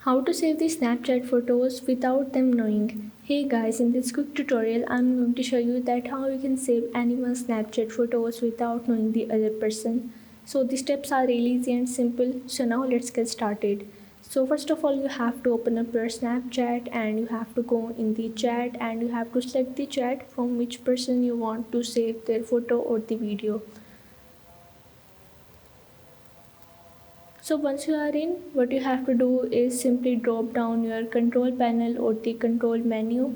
How to save the Snapchat photos without them knowing. Hey guys, in this quick tutorial I'm going to show you that how you can save anyone's Snapchat photos without knowing the other person. So the steps are really easy and simple. So now let's get started. So first of all you have to open up your Snapchat and you have to go in the chat and you have to select the chat from which person you want to save their photo or the video. So once you are in, what you have to do is simply drop down your control panel or the control menu,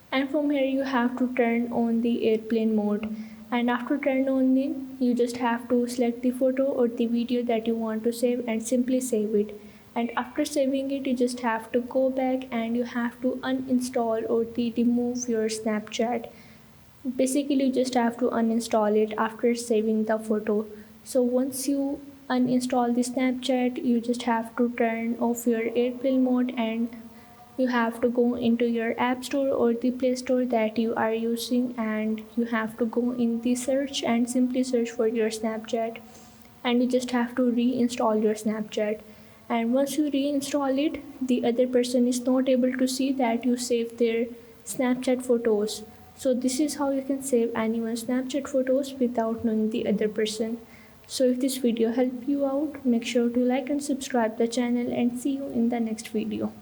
and from here you have to turn on the airplane mode, and after turn on it you just have to select the photo or the video that you want to save and simply save it. And after saving it you just have to go back and you have to uninstall or the remove your Snapchat. Basically you just have to uninstall it after saving the photo. So once you uninstall the Snapchat you just have to turn off your airplane mode and you have to go into your app store or the play store that you are using, and you have to go in the search and simply search for your Snapchat, and you just have to reinstall your Snapchat. And once you reinstall it the other person is not able to see that you saved their Snapchat photos. So this is how you can save anyone's Snapchat photos without knowing the other person. So if this video helped you out, make sure to like and subscribe the channel, and see you in the next video.